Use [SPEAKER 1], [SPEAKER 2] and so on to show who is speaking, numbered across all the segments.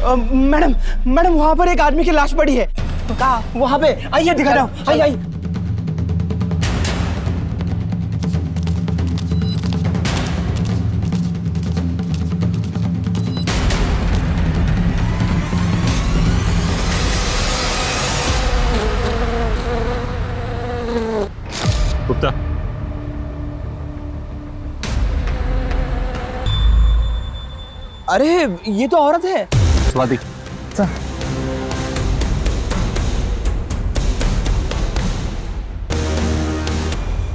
[SPEAKER 1] Madam madam वहाँ पर एक आदमी की लाश पड़ी है। कहाँ? वहाँ पे, आइए दिखा रहा हूँ, आइए आइए।
[SPEAKER 2] गुप्ता,
[SPEAKER 1] अरे ये तो औरत है।
[SPEAKER 2] स्वाति।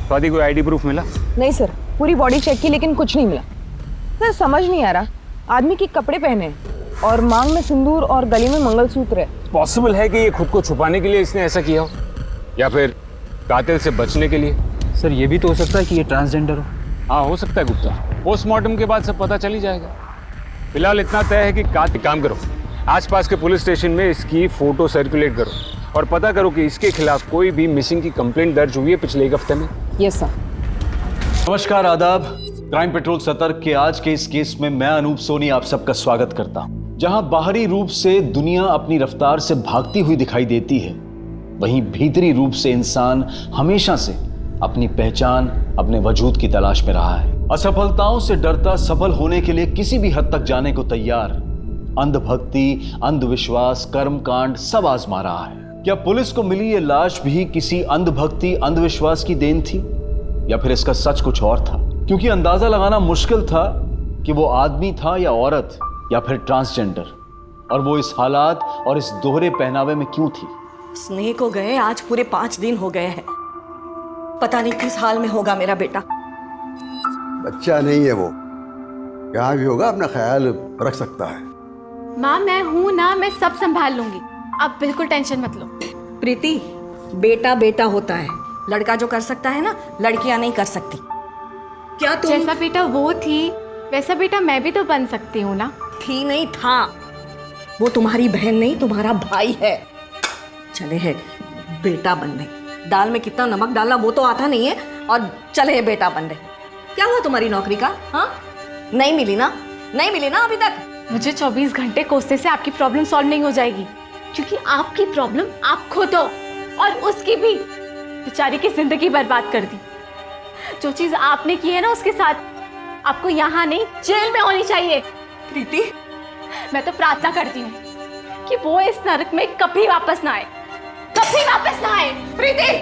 [SPEAKER 2] स्वाति, कोई आईडी प्रूफ मिला?
[SPEAKER 3] नहीं सर, पूरी बॉडी चेक की लेकिन कुछ नहीं मिला। सर समझ नहीं आ रहा, आदमी के कपड़े पहने हैं और मांग में सिंदूर और गले में मंगलसूत्र है।
[SPEAKER 2] पॉसिबल है कि ये खुद को छुपाने के लिए इसने ऐसा किया हो, या फिर कातिल से बचने के लिए।
[SPEAKER 4] सर ये भी तो हो सकता है कि ये ट्रांसजेंडर हो।
[SPEAKER 2] हाँ, हो सकता है गुप्ता। पोस्टमार्टम के बाद सब पता चल ही जाएगा। फिलहाल इतना तय है कि काम करो, आसपास के पुलिस स्टेशन में इसकी फोटो सर्कुलेट करो और पता करो कि इसके खिलाफ कोई भी मिसिंग की कंप्लेंट दर्ज हुई है पिछले एक हफ्ते में।
[SPEAKER 3] Yes sir.
[SPEAKER 5] नमस्कार, आदाब। क्राइम पेट्रोल सतर्क के आज के इस केस में मैं अनूप सोनी आप सबका स्वागत करता हूं। जहां बाहरी रूप से दुनिया अपनी रफ्तार से भागती हुई दिखाई देती है, वहीं भीतरी रूप से इंसान हमेशा से अपनी पहचान, अपने वजूद की तलाश में रहा है। असफलताओं से डरता सफल होने के लिए किसी भी हद तक जाने को तैयार, अंधभक्ति, अंधविश्वास, कर्मकांड सब आजमा रहा है। क्या पुलिस को मिली ये लाश भी किसी अंधभक्ति, अंधविश्वास की देन थी, या फिर इसका सच कुछ और था? क्योंकि अंदाजा लगाना मुश्किल था कि वो आदमी था या औरत या फिर ट्रांसजेंडर, और वो इस हालात और इस दोहरे पहनावे में क्यों थी।
[SPEAKER 6] स्नेह को गए आज पूरे 5 दिन हो गए हैं। पता नहीं किस हाल में होगा मेरा बेटा।
[SPEAKER 7] बच्चा नहीं है वो, यहाँ भी होगा, अपना ख्याल रख सकता है।
[SPEAKER 8] माँ मैं हूँ ना, मैं सब संभाल लूंगी, आप बिल्कुल टेंशन मत लो।
[SPEAKER 6] प्रीति, बेटा बेटा होता है, लड़का जो कर सकता है ना, लड़कियां नहीं कर सकती। क्या तुम
[SPEAKER 8] जैसा बेटा वो थी वैसा बेटा मैं भी तो बन सकती हूँ ना।
[SPEAKER 6] थी नहीं था, वो तुम्हारी बहन नहीं तुम्हारा भाई है। चले है बेटा बनने, दाल में कितना नमक डालना वो तो आता नहीं है, और चले है बेटा बनने। क्या हुआ तुम्हारी नौकरी का? हाँ, नहीं मिली ना, नहीं मिली ना अभी तक।
[SPEAKER 8] मुझे 24 घंटे कोसने से आपकी प्रॉब्लम सॉल्व नहीं हो जाएगी, क्योंकि आपकी प्रॉब्लम आप खुद हो, और उसकी भी बेचारी की जिंदगी बर्बाद कर दी। जो चीज आपने की है ना, उसके साथ आपको यहाँ नहीं जेल में होनी चाहिए।
[SPEAKER 6] प्रीति,
[SPEAKER 8] मैं तो प्रार्थना करती हूँ कि वो इस नरक में कभी वापस ना आए, कभी वापस ना आए।
[SPEAKER 6] प्रीति,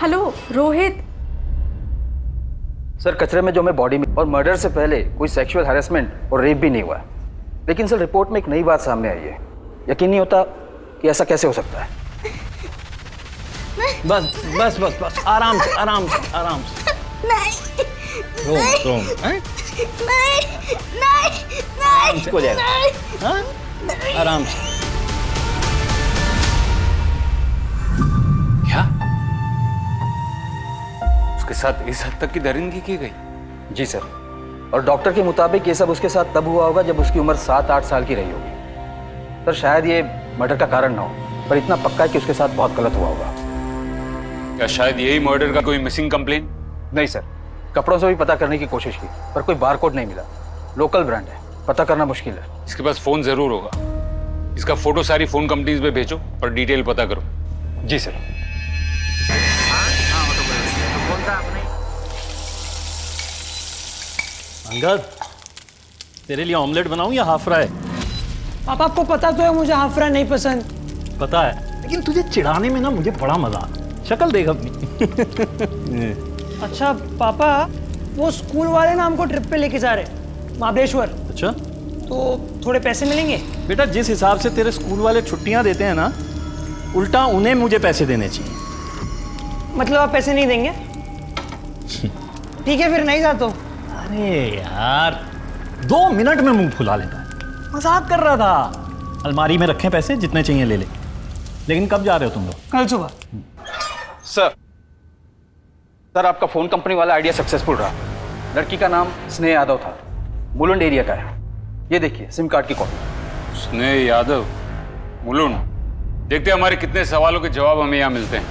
[SPEAKER 8] हेलो रोहित।
[SPEAKER 4] सर कचरे में जो मैं बॉडी में, और मर्डर से पहले कोई सेक्सुअल हैरेसमेंट और रेप भी नहीं हुआ है। लेकिन सर रिपोर्ट में एक नई बात सामने आई है, यकीन नहीं होता कि ऐसा कैसे हो सकता है।
[SPEAKER 5] बस बस बस बस, आराम से आराम से आराम से।
[SPEAKER 6] नहीं
[SPEAKER 5] नहीं
[SPEAKER 6] नहीं
[SPEAKER 5] हो जाएगा, हाँ? आराम से।
[SPEAKER 2] क्या उसके साथ इस हद तक की दरिंदगी की गई?
[SPEAKER 4] जी सर, और डॉक्टर के मुताबिक ये सब उसके साथ तब हुआ होगा जब उसकी उम्र 7-8 साल की रही होगी। सर शायद ये मर्डर का कारण ना हो, पर इतना पक्का है कि उसके साथ बहुत गलत हुआ होगा।
[SPEAKER 2] क्या शायद यही मर्डर का कोई मिसिंग कंप्लेन?
[SPEAKER 4] नहीं सर, कपड़ों से भी पता करने की कोशिश की, पर कोई बारकोड नहीं मिला। लोकल ब्रांड है, पता करना मुश्किल है।
[SPEAKER 2] इसके पास फोन जरूर होगा, इसका फोटो सारी फोन कंपनीज में भेजो और डिटेल पता करो।
[SPEAKER 4] जी सर।
[SPEAKER 5] अंगद, तेरे लिए ऑमलेट बनाऊं या हाफ फ्राई?
[SPEAKER 1] पापा आपको पता तो है मुझे हाफ फ्राई नहीं पसंद।
[SPEAKER 5] पता है, लेकिन तुझे चिढ़ाने में ना मुझे बड़ा मजा आता। शक्ल देख अपनी।
[SPEAKER 1] अच्छा पापा, वो स्कूल वाले ना हमको ट्रिप पे लेके जा रहे महाबलेश्वर,
[SPEAKER 5] अच्छा,
[SPEAKER 1] तो थोड़े पैसे मिलेंगे?
[SPEAKER 5] बेटा जिस हिसाब से तेरे स्कूल वाले छुट्टियां देते हैं ना, उल्टा उन्हें मुझे पैसे देने चाहिए।
[SPEAKER 1] मतलब आप पैसे नहीं देंगे? ठीक है फिर नहीं जाता।
[SPEAKER 5] अरे यार, 2 मिनट में मुंह फुला लेता है, मजाक कर रहा था। अलमारी में रखे पैसे, जितने चाहिए ले ले। लेकिन कब जा रहे हो तुम लोग?
[SPEAKER 1] कल सुबह।
[SPEAKER 4] सर आपका फोन कंपनी वाला आइडिया सक्सेसफुल रहा। लड़की का नाम स्नेह यादव था, मुलुंड एरिया का है। ये देखिए सिम कार्ड की कॉपी।
[SPEAKER 2] स्नेह यादव, मुलुंड। देखते हैं हमारे कितने सवालों के जवाब हमें यहाँ मिलते हैं।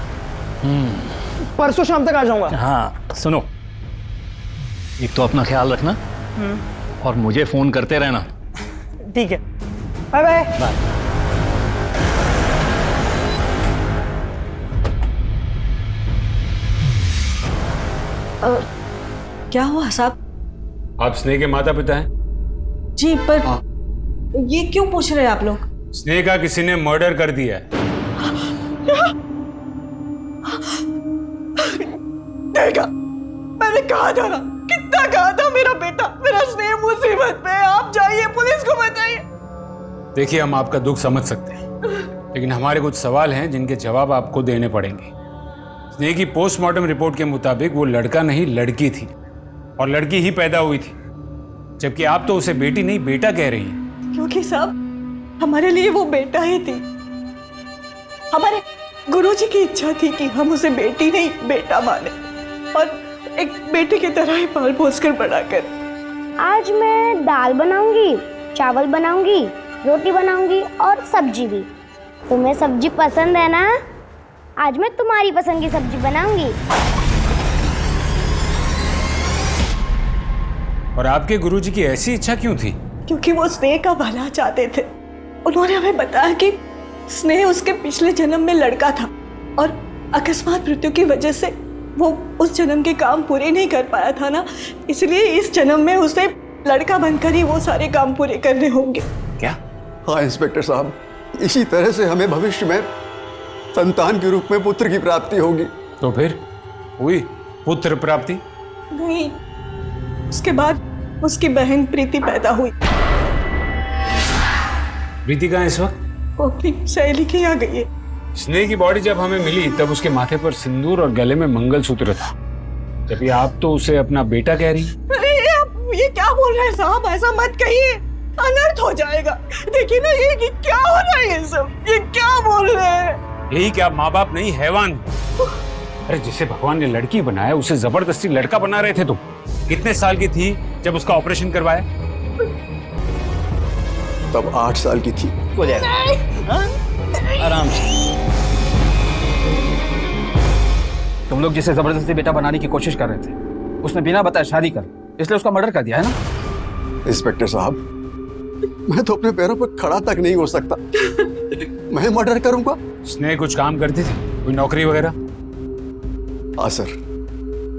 [SPEAKER 1] परसों शाम तक आ जाऊंगा।
[SPEAKER 5] हाँ सुनो, एक तो अपना ख्याल रखना, और मुझे फोन करते रहना।
[SPEAKER 1] ठीक है, बाय बाय।
[SPEAKER 6] क्या हुआ साहब?
[SPEAKER 2] आप स्नेह के माता पिता हैं?
[SPEAKER 6] जी, पर ये क्यों पूछ रहे हैं आप लोग?
[SPEAKER 2] स्नेह का किसी ने मर्डर कर दिया है।
[SPEAKER 1] देखा, मैंने कहा था ना, कितना कहा था मेरा बेटा, मेरा स्नेह मुसीबत में है, आप जाइए पुलिस को बताइए।
[SPEAKER 2] देखिए, हम आपका दुख समझ सकते हैं, लेकिन हमारे कुछ सवाल हैं जिनके जवाब आपको देने पड़ेंगे। स्नेह की पोस्टमार्टम रिपोर्ट के मुताबिक वो लड़का नहीं लड़की थी, और लड़की ही पैदा हुई थी, जबकि आप तो उसे बेटी नहीं बेटा कह रही हैं।
[SPEAKER 6] क्योंकि साहब हमारे लिए वो बेटा ही थी। हमारे गुरुजी की इच्छा थी कि हम उसे बेटी नहीं बेटा माने, और एक बेटे की तरह ही पाल पोस कर बड़ा कर।
[SPEAKER 9] आज मैं दाल बनाऊंगी, चावल बनाऊंगी, रोटी बनाऊंगी और सब्जी भी। तुम्हें सब्जी पसंद है ना? आज मैं तुम्हारी पसंद की सब्जी बनाऊंगी।
[SPEAKER 2] और आपके गुरुजी की ऐसी इच्छा क्यों थी?
[SPEAKER 6] क्योंकि वो स्नेह का भला चाहते थे। उन्होंने हमें बताया कि स्नेह उसके पिछले जन्म में लड़का था, और अकस्मात मृत्यु की वजह से वो उस जन्म के काम पूरे नहीं कर पाया था ना, इसलिए इस जन्म में उसे लड़का बनकर ही वो सारे काम पूरे करने होंगे।
[SPEAKER 2] क्या?
[SPEAKER 7] हाँ इंस्पेक्टर साहब, इसी तरह से हमें भविष्य में संतान के रूप में पुत्र की प्राप्ति होगी।
[SPEAKER 2] तो फिर हुई पुत्र प्राप्ति?
[SPEAKER 6] नहीं, उसके बाद उसकी बहन प्रीति पैदा हुई।
[SPEAKER 2] प्रीति कहाँ है इस वक्त?
[SPEAKER 6] वो अपनी सहेली के यहाँ गई है।
[SPEAKER 2] स्नेह की बॉडी जब हमें मिली तब उसके माथे पर सिंदूर और गले में मंगलसूत्र था, जबकि आप तो उसे अपना बेटा कह रही।
[SPEAKER 6] अरे आप ये क्या बोल रहे हैं साहब? ऐसा मत कहिए, अनर्थ हो जाएगा। देखिए ना ये क्या हो रहा है, ये सब ये क्या बोल रहे हैं?
[SPEAKER 2] यही क्या, माँ बाप नहीं हैवान? अरे जिसे भगवान ने लड़की बनाया उसे जबरदस्ती लड़का बना रहे थे तुम। कितने साल की थी जब उसका ऑपरेशन करवाया?
[SPEAKER 7] तब 8 साल की थी।
[SPEAKER 5] हो जाएगा आराम से।
[SPEAKER 4] तुम लोग जिसे जबरदस्ती बेटा बनाने की कोशिश कर रहे थे, उसने बिना बताए शादी कर, इसलिए उसका मर्डर कर दिया है ना?
[SPEAKER 7] इंस्पेक्टर साहब, मैं तो अपने पैरों पर खड़ा तक नहीं हो सकता, मैं मर्डर करूंगा?
[SPEAKER 2] स्नेह कुछ काम करती थी, कोई नौकरी वगैरह?
[SPEAKER 7] हाँ सर,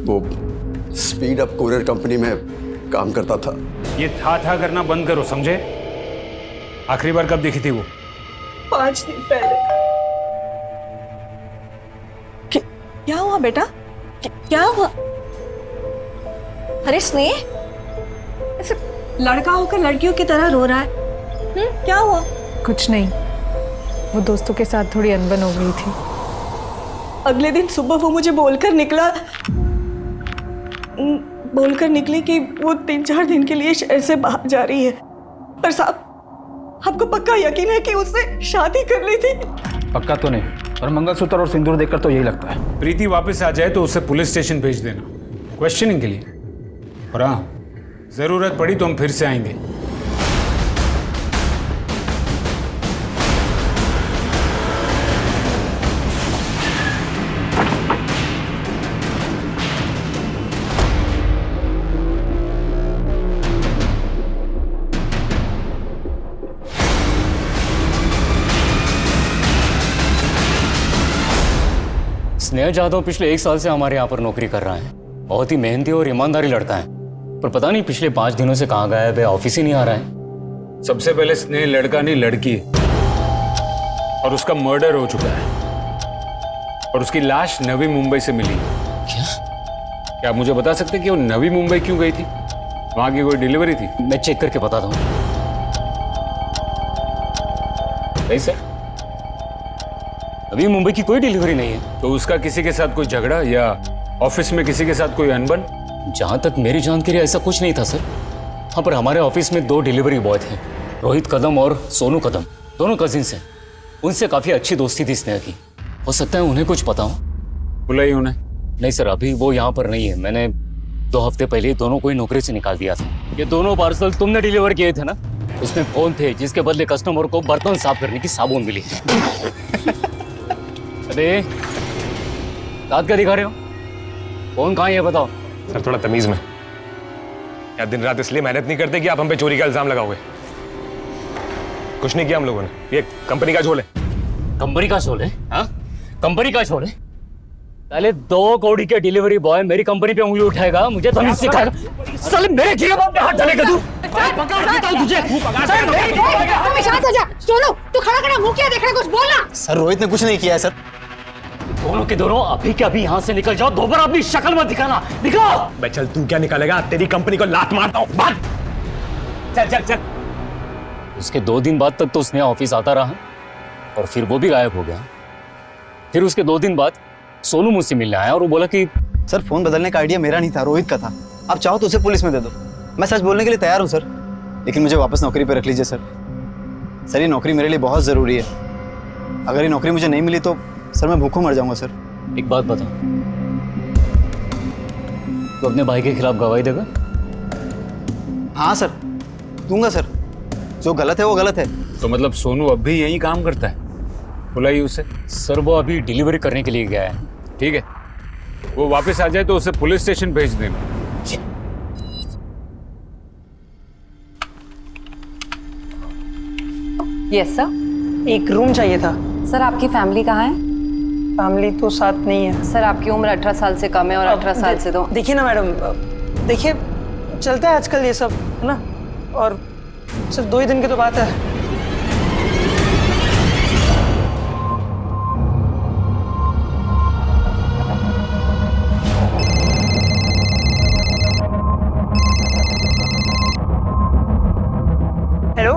[SPEAKER 7] वो स्पीड अप कुरियर कंपनी में काम करता था।
[SPEAKER 2] ये था करना बंद करो, समझे? आखिरी बार कब देखी थी वो?
[SPEAKER 6] 5 दिन पहले। क्या हुआ बेटा? क्या हुआ? अरे स्नेह, ऐसे लड़का होकर लड़कियों की तरह रो रहा है। क्या हुआ?
[SPEAKER 3] कुछ नहीं, वो दोस्तों के साथ थोड़ी अनबन हो गई थी।
[SPEAKER 6] अगले दिन सुबह वो मुझे बोलकर निकली कि वो 3-4 दिन के लिए शहर से बाहर जा रही है। पर साहब, आपको पक्का यकीन है कि उसने शादी कर ली थी?
[SPEAKER 4] पक्का तो नहीं, और मंगलसूत्र और सिंदूर देखकर तो यही लगता है।
[SPEAKER 2] प्रीति वापस आ जाए तो उसे पुलिस स्टेशन भेज देना क्वेश्चनिंग के लिए, और हाँ, जरूरत पड़ी तो हम फिर से आएंगे।
[SPEAKER 10] स्नेह जादव पिछले 1 साल से हमारे यहाँ पर नौकरी कर रहा है। बहुत ही मेहनती और ईमानदारी लड़का है, पर पता नहीं पिछले 5 दिनों से कहाँ गायब है, ऑफिस ही नहीं आ रहा है।
[SPEAKER 2] सबसे पहले स्नेह लड़का नहीं लड़की है, और उसका मर्डर हो चुका है, और उसकी लाश नवी मुंबई से मिली। क्या आप मुझे बता सकते कि वो नवी मुंबई क्यों गई थी? वहां की कोई डिलीवरी थी?
[SPEAKER 10] मैं चेक करके बताता हूँ। नहीं सर, अभी मुंबई की कोई डिलीवरी नहीं है।
[SPEAKER 2] तो उसका किसी के साथ कोई झगड़ा या ऑफिस में किसी के साथ कोई अनबन?
[SPEAKER 10] जहां तक मेरी जानकारी ऐसा कुछ नहीं था सर। हाँ, पर हमारे ऑफिस में 2 डिलीवरी बॉय थे, रोहित कदम और सोनू कदम, दोनों कजिन्स हैं। उनसे काफी अच्छी दोस्ती थी स्नेह की। हो सकता है उन्हें कुछ पता हो।
[SPEAKER 2] बुलाई उन्हें?
[SPEAKER 10] नहीं सर, अभी वो यहाँ पर नहीं है। मैंने 2 हफ्ते पहले दोनों को ही नौकरी से निकाल दिया था। ये दोनों पार्सल तुमने डिलीवर किए थे ना? उसमें फोन थे जिसके बदले कस्टमर को बर्तन साफ करने की साबुन मिली। अरे दांत क्या दिखा रहे हो? फोन कहाँ है ये बताओ।
[SPEAKER 11] सर थोड़ा तमीज में। या दिन रात इसलिए मेहनत नहीं करते कि आप हम पे चोरी का इल्जाम लगाओगे? कुछ नहीं किया हम लोगों ने, ये कंपनी का झोल है।
[SPEAKER 10] कंपनी का झोल है? हाँ, कंपनी का झोल है। पहले 2 कौड़ी के डिलीवरी बॉय मेरी कंपनी पे उंगली उठाएगा, मुझे तो नहीं सिखाएगा। साले मेरे जीवन पे हाथ डालेगा तू। तुझे
[SPEAKER 6] सोनू, तू खड़ा खड़ा मुंह क्या देख रहा है? कुछ बोलना।
[SPEAKER 5] सर रोहित ने कुछ नहीं किया है सर।
[SPEAKER 10] दोनों के दोनों अभी के अभी यहाँ से निकल जाओ। दोबारा अपनी शक्ल मत दिखाना। दिखाओ।
[SPEAKER 11] मैं चल, तू क्या निकालेगा? तेरी कंपनी को लात मारता हूँ। भाग। चल चल चल।
[SPEAKER 10] उसके 2 दिन बाद तक तो स्नेहा ऑफिस आता रहा और फिर वो भी गायब हो गया। फिर उसके 2 दिन बाद सोनू मुझसे मिलने आया और वो बोला कि
[SPEAKER 5] सर फोन बदलने का आइडिया मेरा नहीं था, रोहित का था। आप चाहो तो उसे पुलिस में दे दो। मैं सच बोलने के लिए तैयार हूँ सर, लेकिन मुझे वापस नौकरी पे रख लीजिए सर। सर ये नौकरी मेरे लिए बहुत ज़रूरी है। अगर ये नौकरी मुझे नहीं मिली तो सर मैं भूखों मर जाऊंगा सर।
[SPEAKER 10] एक बात बता, तो अपने भाई के खिलाफ गवाही देगा?
[SPEAKER 5] हाँ सर, दूंगा सर। जो गलत है वो गलत है।
[SPEAKER 2] तो मतलब सोनू अब भी यही काम करता है? बुलाइए उसे।
[SPEAKER 10] सर वो अभी डिलीवरी करने के लिए गया है।
[SPEAKER 2] ठीक है, वो वापस आ जाए तो उसे पुलिस स्टेशन भेज देना।
[SPEAKER 1] Yes sir. एक रूम चाहिए था।
[SPEAKER 12] सर आपकी फैमिली कहाँ है?
[SPEAKER 1] फैमिली तो साथ नहीं है।
[SPEAKER 12] सर आपकी उम्र 18 साल से कम है और 18 साल से तो
[SPEAKER 1] देखिए ना मैडम, देखिए चलता है आजकल ये सब, है ना? और सिर्फ 2 ही दिन की तो बात है। हेलो,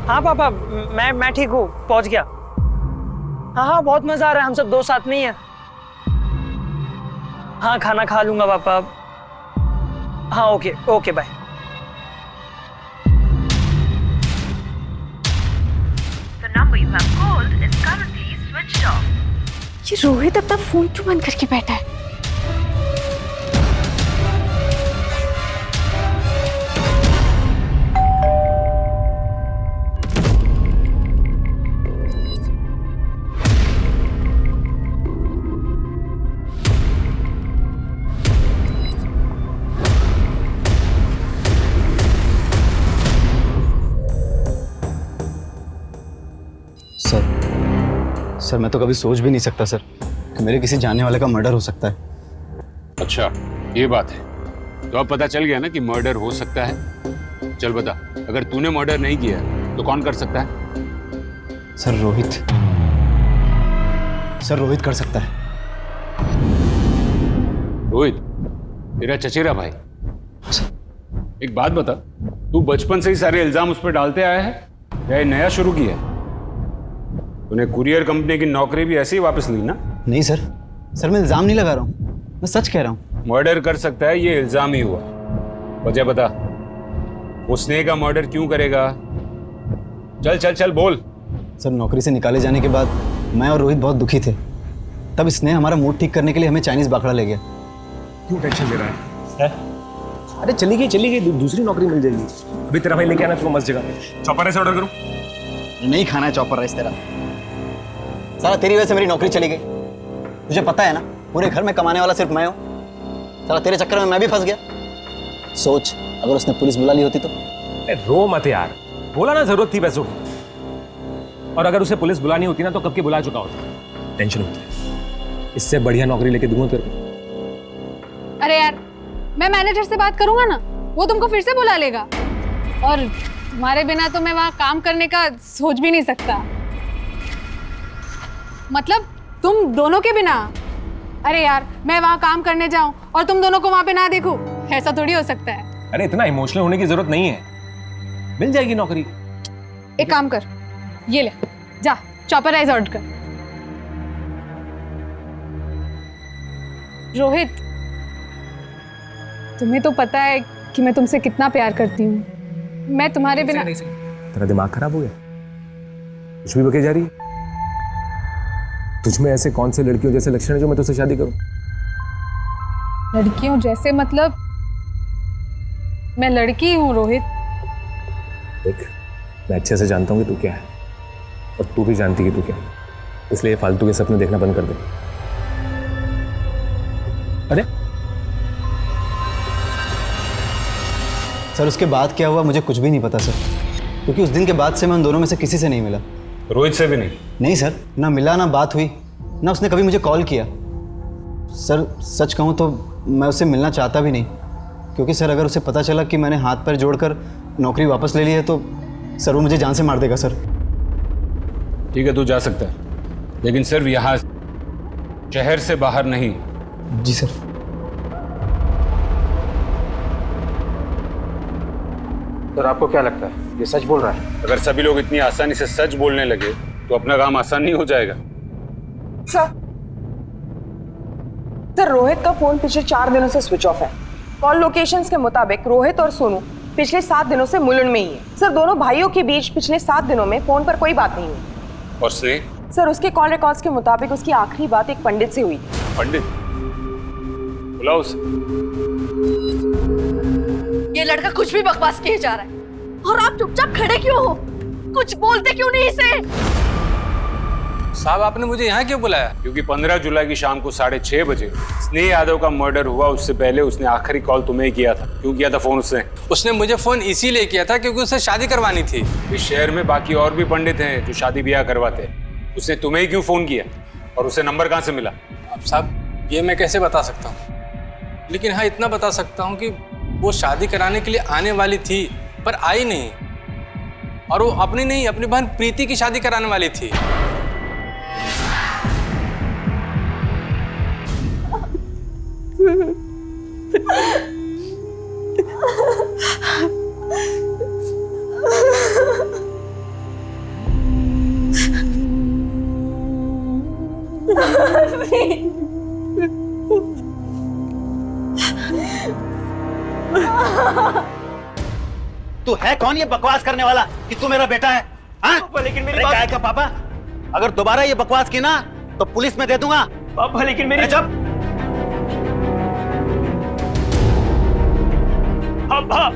[SPEAKER 1] हाँ पापा, मैं ठीक हूँ, पहुँच गया। हाँ, बहुत मजा आ रहा है। हम सब 2 साथ में ही हैं। हाँ, खाना खा लूंगा पापा। हाँ, ओके ओके, बाय।
[SPEAKER 8] ये रोहित अपना फोन क्यों बंद करके बैठा है?
[SPEAKER 5] सर मैं तो कभी सोच भी नहीं सकता सर कि मेरे किसी जानने वाले का मर्डर हो सकता है।
[SPEAKER 2] अच्छा, ये बात है। तो अब पता चल गया ना कि मर्डर हो सकता है। चल बता, अगर तूने मर्डर नहीं किया तो कौन कर सकता है?
[SPEAKER 5] सर रोहित। सर रोहित कर सकता है।
[SPEAKER 2] रोहित तेरा चचेरा भाई? एक बात बता, तू बचपन से ही सारे इल्जाम उस पर डालते आया है या ये नया शुरू किया है? तूने कुरियर कंपनी की नौकरी भी ऐसे ही वापस ली ना?
[SPEAKER 5] नहीं सर, सर मैं इल्जाम नहीं लगा रहा हूँ, मैं सच कह रहा हूँ।
[SPEAKER 2] मर्डर कर सकता है ये इल्जाम ही हुआ। वजह बता, वो स्नेह का मर्डर क्यों करेगा? चल चल चल बोल।
[SPEAKER 5] सर नौकरी से निकाले जाने के बाद मैं और रोहित बहुत दुखी थे। तब स्नेह हमारा मूड ठीक करने के लिए हमें चाइनीज बाखड़ा ले गया।
[SPEAKER 11] क्यों टेंशन ले रहा है? अरे चली गई, दूसरी नौकरी मिल जाएगी। अभी तेरा भाई लेके आना तुमको मस्त जगह पे। चॉपर राइस ऑर्डर करूं?
[SPEAKER 5] नहीं खाना है चॉपर राइस तेरा। साला तेरी वजह से मेरी नौकरी चली गई। तुझे पता है ना, पूरे घर में कमाने वाला सिर्फ मैं हूँ। साला तेरे चक्कर में मैं भी फंस गया। सोच, अगर उसने पुलिस बुला ली होती तो।
[SPEAKER 11] रो मत यार, बोला ना जरूरत थी पैसों की। और अगर उसे पुलिस बुलानी होती ना तो कब की बुला चुका होता। टेंशन मत ले, इससे बढ़िया नौकरी लेके दूंगा तेरे को।
[SPEAKER 8] अरे यार, मैं मैनेजर से बात करूंगा ना, वो तुमको फिर से बुला लेगा। और तुम्हारे बिना तो मैं वहां काम करने का सोच भी नहीं सकता। मतलब तुम दोनों के बिना? अरे यार, मैं वहां काम करने जाऊं और तुम दोनों को वहां पे ना देखूं, ऐसा थोड़ी हो सकता है।
[SPEAKER 11] अरे इतना इमोशनल होने की जरूरत नहीं है, मिल जाएगी नौकरी।
[SPEAKER 8] एक काम कर, ये ले, जा चॉपर राइस ऑर्डर कर। रोहित, तुम्हें तो पता है कि मैं तुमसे कितना प्यार करती हूँ। मैं तुम्हारे बिना।
[SPEAKER 11] तेरा दिमाग खराब हो गया? कुछ भी बके जा रही है? तुझमें ऐसे कौन से लड़कियों जैसे लक्षण है जो मैं तुझसे शादी करूं?
[SPEAKER 8] लड़कियों जैसे मतलब? मैं लड़की हूँ रोहित।
[SPEAKER 11] देख, मैं अच्छे से जानता हूँ कि तू क्या है और तू भी जानती कि तू क्या है, इसलिए फालतू के सपने देखना बंद कर दे। अरे
[SPEAKER 13] सर उसके बाद क्या हुआ मुझे कुछ भी नहीं पता सर, क्योंकि उस दिन के बाद से मैं उन दोनों में से किसी से नहीं मिला।
[SPEAKER 2] रोहित से भी नहीं?
[SPEAKER 13] नहीं सर, ना मिला, ना बात हुई, ना उसने कभी मुझे कॉल किया। सर सच कहूँ तो मैं उससे मिलना चाहता भी नहीं, क्योंकि सर अगर उसे पता चला कि मैंने हाथ पैर जोड़कर नौकरी वापस ले ली है तो सर वो मुझे जान से मार देगा सर।
[SPEAKER 2] ठीक है, तू जा सकता है, लेकिन सिर्फ यहाँ शहर से बाहर नहीं।
[SPEAKER 13] जी सर।
[SPEAKER 4] सर आपको क्या लगता है ये सच बोल रहा है?
[SPEAKER 2] अगर सभी लोग इतनी आसानी से सच बोलने लगे तो अपना काम आसान नहीं हो जाएगा।
[SPEAKER 3] सर रोहित का फोन पिछले 4 दिनों से स्विच ऑफ है। कॉल लोकेशंस के मुताबिक रोहित और सोनू पिछले 7 दिनों से मुलुंड में ही है। सर दोनों भाइयों के बीच पिछले 7 दिनों में फोन पर कोई बात नहीं हुई।
[SPEAKER 2] और स्नेह?
[SPEAKER 3] सर उसके कॉल रिकॉर्ड्स के मुताबिक उसकी आखिरी बात एक पंडित से हुई।
[SPEAKER 2] पंडित? बुलाओ उसे।
[SPEAKER 6] ये लड़का कुछ भी बकवास किए जा रहा है और आप चुपचाप खड़े क्यों हो? कुछ बोलते क्यों नहीं इसे?
[SPEAKER 14] साहब आपने मुझे यहाँ क्यों बुलाया?
[SPEAKER 2] क्योंकि 15 जुलाई की शाम को 6:30 बजे स्नेह यादव का मर्डर हुआ। उससे पहले उसने आखिरी कॉल तुम्हें ही किया था। क्यों किया था फोन उसने?
[SPEAKER 14] उसने मुझे फोन इसीलिए किया था क्योंकि उसे शादी करवानी थी।
[SPEAKER 2] इस शहर में बाकी और भी पंडित हैं जो शादी ब्याह करवाते हैं। उसने तुम्हें ही क्यों फोन किया और उसे नंबर कहाँ से मिला?
[SPEAKER 14] अब साहब ये मैं कैसे बता सकता हूँ, लेकिन हाँ इतना बता सकता हूँ कि वो शादी कराने के लिए आने वाली थी पर आई नहीं, और वो अपनी नहीं अपनी बहन प्रीति की शादी कराने वाली थी।
[SPEAKER 15] तू है कौन ये बकवास करने वाला कि तू मेरा बेटा है? हाँ? लेकिन मेरी बात... का पापा, अगर दोबारा ये बकवास की ना तो पुलिस में दे दूंगा। पापा लेकिन मेरी... जब पापा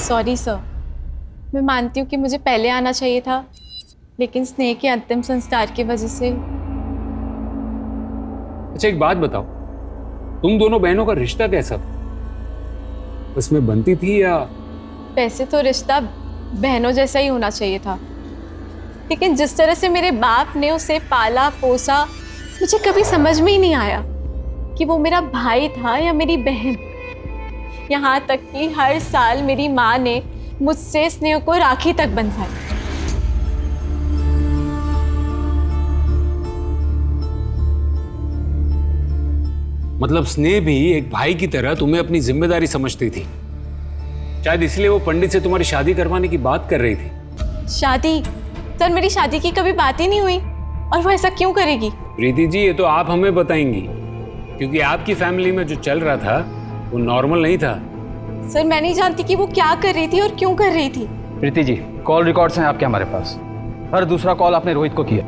[SPEAKER 8] सॉरी सर, मैं मानती हूँ कि मुझे पहले आना चाहिए था, लेकिन स्नेह के अंतिम संस्कार की वजह से।
[SPEAKER 2] अच्छा एक बात बताओ, तुम दोनों बहनों का रिश्ता कैसा था? उसमें बनती थी या?
[SPEAKER 8] वैसे तो रिश्ता बहनों जैसा ही होना चाहिए था, लेकिन जिस तरह से मेरे बाप ने उसे पाला पोसा, मुझे कभी समझ में ही नहीं आया कि वो मेरा भाई था या मेरी बहन। यहाँ तक कि हर साल मेरी माँ ने मुझसे स्नेह को राखी तक बंधवाई।
[SPEAKER 2] मतलब स्नेह भी एक भाई की तरह तुम्हें अपनी जिम्मेदारी समझती थी। शायद इसलिए वो पंडित से तुम्हारी शादी करवाने की बात कर रही थी।
[SPEAKER 8] शादी? सर मेरी शादी की कभी बात ही नहीं हुई, और वो ऐसा क्यों करेगी?
[SPEAKER 2] प्रीति जी ये तो आप हमें बताएंगी, क्योंकि आपकी फैमिली में जो चल रहा था वो नॉर्मल नहीं था।
[SPEAKER 8] सर मैं नहीं जानती कि वो क्या कर रही थी और क्यों कर रही थी।
[SPEAKER 4] प्रीति जी कॉल रिकॉर्ड्स हैं आपके हमारे पास। हर दूसरा कॉल आपने रोहित को किया।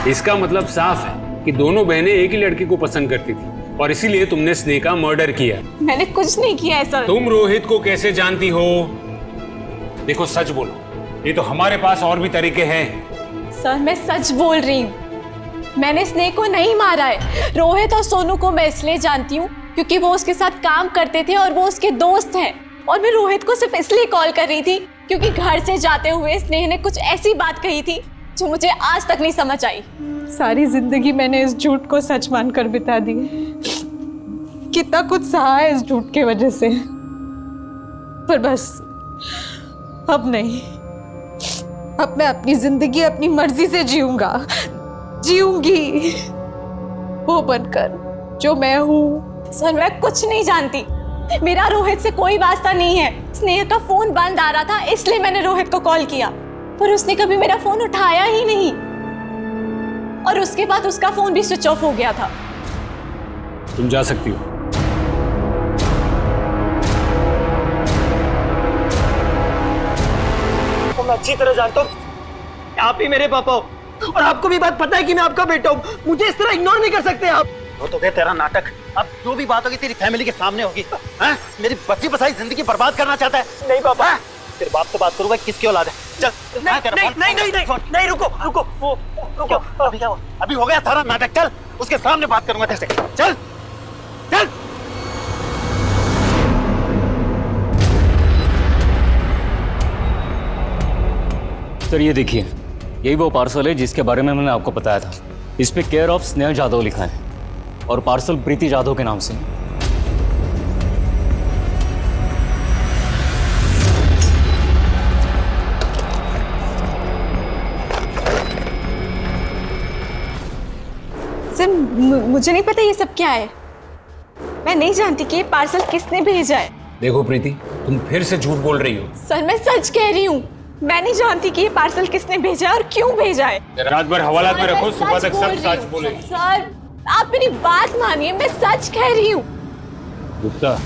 [SPEAKER 2] इसका मतलब साफ है कि दोनों बहनें एक ही लड़के को पसंद करती थी और इसीलिए तुमने स्नेह का मर्डर किया।
[SPEAKER 8] मैंने कुछ नहीं किया है सर।
[SPEAKER 2] तुम रोहित को कैसे जानती हो? देखो सच बोलो, ये तो हमारे पास और भी तरीके हैं।
[SPEAKER 8] सर मैं सच बोल रही हूँ, मैंने स्नेह को नहीं मारा है। रोहित और सोनू को मैं इसलिए जानती हूँ क्योंकि वो उसके साथ काम करते थे और वो उसके दोस्त हैं, और मैं रोहित को सिर्फ इसलिए कॉल कर रही थी क्योंकि घर से जाते हुए स्नेह ने कुछ ऐसी बात कही थी जो मुझे आज तक नहीं समझ आई।
[SPEAKER 1] सारी जिंदगी मैंने इस झूठ को सच मानकर बिता दी। कितना कुछ सहा है इस झूठ के वजह से, पर बस अब नहीं। अब मैं अपनी जिंदगी अपनी मर्जी से जीऊंगी वो बनकर जो मैं हूँ।
[SPEAKER 8] सर मैं कुछ नहीं जानती, मेरा रोहित से कोई वास्ता नहीं है। स्नेह का फोन बंद आ रहा था इसलिए मैंने रोहित को कॉल किया, पर उसने कभी मेरा फोन उठाया ही नहीं, और उसके बाद उसका फोन भी स्विच ऑफ हो गया था।
[SPEAKER 2] तुम जा सकती हो।
[SPEAKER 15] तो मैं अच्छी तरह जानता हूँ आप ही मेरे पापा हो, और आपको भी बात पता है कि मैं आपका बेटा हूँ। मुझे इस तरह इग्नोर नहीं कर सकते आप। वो तो गए तेरा नाटक। अब जो भी बात होगी तेरी फैमिली के सामने होगी। हाँ? मेरी बची बसाई जिंदगी बर्बाद करना चाहता है? नहीं बाबा। हाँ? तेरे बाप से बात करूंगा किसकी औलाद है। चल नहीं रुको। अभी क्या हुआ? अभी हो गया सारा नाटक। चल उसके सामने बात करूंगा तेरे से। चल चल।
[SPEAKER 10] सर ये देखिए, यही वो पार्सल है जिसके बारे में मैंने आपको बताया था। इस पे केयर ऑफ स्नेहा जाधव लिखा है और पार्सल प्रीति जाधव के नाम से।
[SPEAKER 8] सर मुझे नहीं पता ये सब क्या है। मैं नहीं जानती कि ये पार्सल किसने भेजा है।
[SPEAKER 2] देखो प्रीति, तुम फिर से झूठ बोल रही हो।
[SPEAKER 8] सर मैं सच कह रही हूँ, मैं नहीं जानती कि ये पार्सल किसने भेजा है और क्यों भेजा है।
[SPEAKER 2] रात भर हवालात में रखो, सुबह तक सब सच बोलेगी।
[SPEAKER 8] सर आप मेरी बात मानिए, मैं सच कह रही हूँ।
[SPEAKER 2] गुप्ता,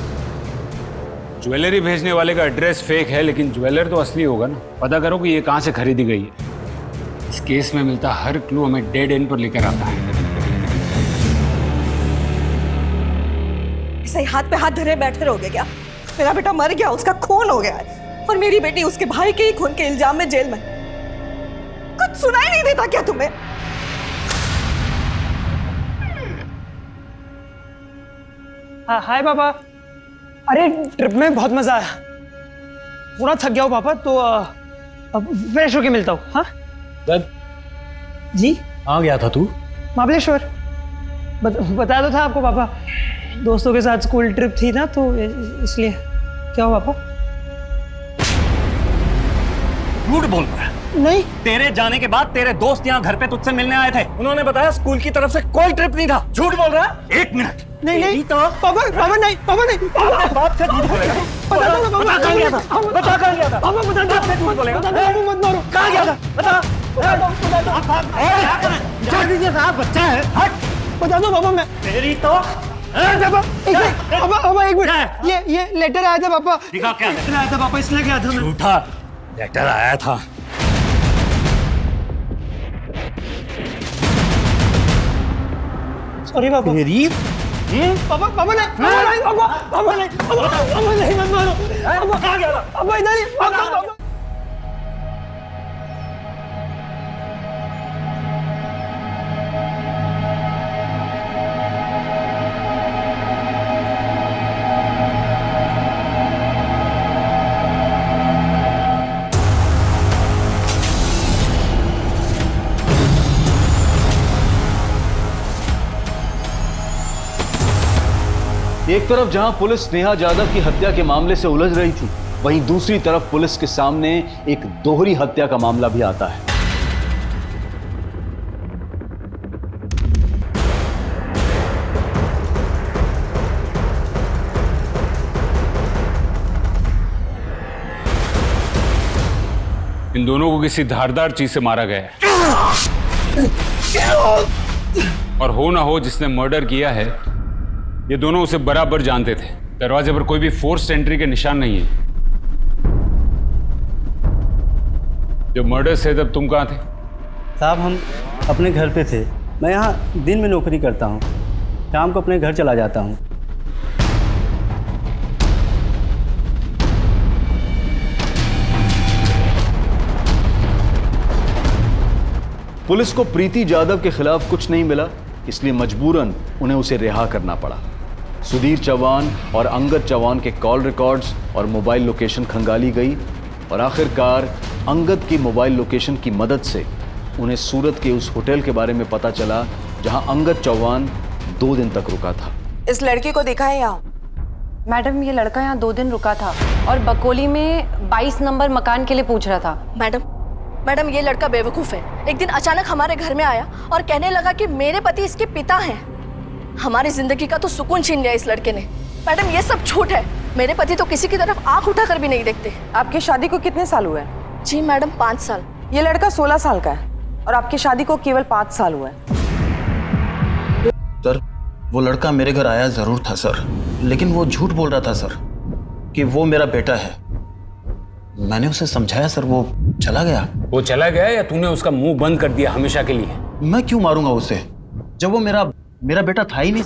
[SPEAKER 2] ज्वेलरी भेजने वाले का एड्रेस फेक है, लेकिन ज्वेलर तो असली होगा ना। पता करो कि ये कहाँ से खरीदी गई है। इस केस में मिलता हर क्लू हमें डेड एंड पर लेकर आता है।
[SPEAKER 6] सही हाथ पे हाथ धरे बैठे रहोगे क्या? मेरा बेटा मर गया, उसका खून हो गया है और मेरी बेटी उसके भाई के ही खून के इल्जाम में जेल में। कुछ सुनाई नहीं देता क्या तुम्हें?
[SPEAKER 16] हाय पापा। अरे ट्रिप में बहुत मजा आया, पूरा थक गया हूँ पापा, तो अब फ्रेश होके मिलता हूँ। हाँ जी।
[SPEAKER 5] कहाँ गया था तू?
[SPEAKER 16] महाबलेश्वर। बताया तो था आपको पापा, दोस्तों के साथ स्कूल ट्रिप थी ना, तो इसलिए। क्या हुआ पापा?
[SPEAKER 15] झूठ बोल रहा है।
[SPEAKER 16] नहीं,
[SPEAKER 15] तेरे जाने के बाद तेरे दोस्त यहाँ घर पे तुझसे मिलने आए थे। उन्होंने बताया स्कूल की तरफ से कोई ट्रिप नहीं था। झूठ बोल रहा है। एक मिनट।
[SPEAKER 16] नहीं तो पापा नहीं।
[SPEAKER 15] बाप से झूठ बोलेगा। बता कहाँ गया था?
[SPEAKER 16] पापा बता
[SPEAKER 15] झूठ बोलेगा।
[SPEAKER 16] मत मारो।
[SPEAKER 15] कहाँ गया था? बता। छोड़ दीजिए साहब, बच्चा है। हट।
[SPEAKER 16] बता दो पापा। मैं
[SPEAKER 15] तेरी तो
[SPEAKER 16] पापा एक मिनट। ये लेटर आया था पापा।
[SPEAKER 15] दिखा क्या
[SPEAKER 16] लेटर आया था पापा, इसलिए गया था मैं।
[SPEAKER 15] झूठा लेटर आया था।
[SPEAKER 16] सॉरी पापा।
[SPEAKER 15] तेरी
[SPEAKER 16] पापा नहीं मत मारो।
[SPEAKER 15] कहाँ गया था?
[SPEAKER 16] पापा इधर ही। पापा
[SPEAKER 5] एक तरफ जहां पुलिस स्नेहा जाधव की हत्या के मामले से उलझ रही थी, वहीं दूसरी तरफ पुलिस के सामने एक दोहरी हत्या का मामला भी आता है।
[SPEAKER 2] इन दोनों को किसी धारदार चीज से मारा गया है, और हो ना हो जिसने मर्डर किया है, ये दोनों उसे बराबर जानते थे। दरवाजे पर कोई भी फोर्स्ड एंट्री के निशान नहीं है। जब मर्डर से तब तुम कहाँ थे?
[SPEAKER 17] साहब हम अपने घर पे थे। मैं यहाँ दिन में नौकरी करता हूँ, शाम को अपने घर चला जाता हूँ।
[SPEAKER 5] पुलिस को प्रीति जाधव के खिलाफ कुछ नहीं मिला, इसलिए मजबूरन उन्हें उसे रिहा करना पड़ा। सुधीर चौहान और अंगद चौहान के कॉल रिकॉर्ड्स और मोबाइल लोकेशन खंगाली गई और आखिरकार अंगद की मोबाइल लोकेशन की मदद से उन्हें सूरत के उस होटल के बारे में पता चला जहां अंगद चौहान 2 दिन तक रुका था।
[SPEAKER 3] इस लड़के को देखा है यहाँ?
[SPEAKER 12] मैडम ये लड़का यहाँ 2 दिन रुका था और बकोली में 22 नंबर मकान के लिए पूछ रहा था।
[SPEAKER 6] मैडम ये लड़का बेवकूफ़ है। एक दिन अचानक हमारे घर में आया और कहने लगा कि मेरे पति इसके पिता हैं। हमारी जिंदगी का तो सुकून छीन लिया इस लड़के ने। मैडम ये सब झूठ है। मेरे पति तो किसी की तरफ आंख उठाकर भी नहीं देखते।
[SPEAKER 3] आपकी शादी को कितने साल हुए?
[SPEAKER 6] जी मैडम 5 साल।
[SPEAKER 3] ये लड़का 16 साल का है और आपकी शादी को केवल 5 साल हुए हैं।
[SPEAKER 15] सर वो लड़का मेरे घर आया जरूर था सर, लेकिन वो झूठ बोल रहा था सर कि वो मेरा बेटा है। मैंने उसे समझाया सर, वो चला गया।
[SPEAKER 2] वो चला गया या तूने उसका मुंह बंद कर दिया हमेशा के लिए?
[SPEAKER 15] मैं क्यों मारूंगा उसे जब वो मेरा मेरा बेटा था ही नहीं।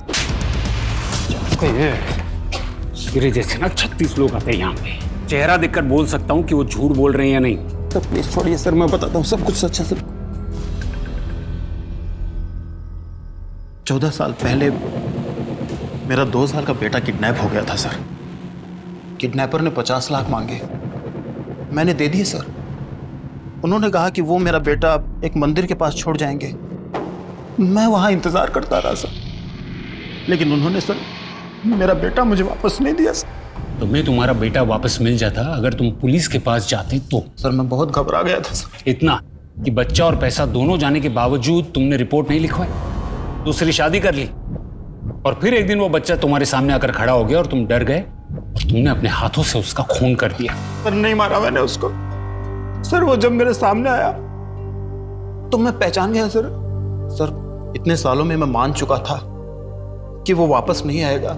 [SPEAKER 2] मेरे जैसे ना 36 लोग आते हैं यहाँ पे, चेहरा देखकर बोल सकता हूँ कि वो झूठ बोल रहे हैं या नहीं।
[SPEAKER 15] तो प्लीज छोड़िए सर, मैं बताता हूँ सब कुछ सच है सर। 14 साल पहले मेरा 2 साल का बेटा किडनैप हो गया था सर। किडनैपर ने 50 लाख मांगे, मैंने दे दिए सर। उन्होंने कहा कि वो मेरा बेटा एक मंदिर के पास छोड़ जाएंगे। मैं वहां इंतजार करता रहा सर, लेकिन उन्होंने सर मेरा बेटा मुझे वापस नहीं दिया सर।
[SPEAKER 2] तुम्हें तुम्हारा बेटा वापस मिल जाता अगर तुम पुलिस के पास जाते तो।
[SPEAKER 15] सर मैं बहुत घबरा गया था सर।
[SPEAKER 2] इतना कि बच्चा और पैसा दोनों जाने के बावजूद तुमने रिपोर्ट नहीं लिखवाई, दूसरी शादी कर ली, और फिर एक दिन वो बच्चा तुम्हारे सामने आकर खड़ा हो गया और तुम डर गए और तुमने अपने हाथों से उसका खून कर दिया।
[SPEAKER 15] सर नहीं मारा मैंने उसको सर, वो जब मेरे सामने आया तो मैं पहचान गया सर। सर इतने सालों में मैं मान चुका था कि वो वापस नहीं आएगा,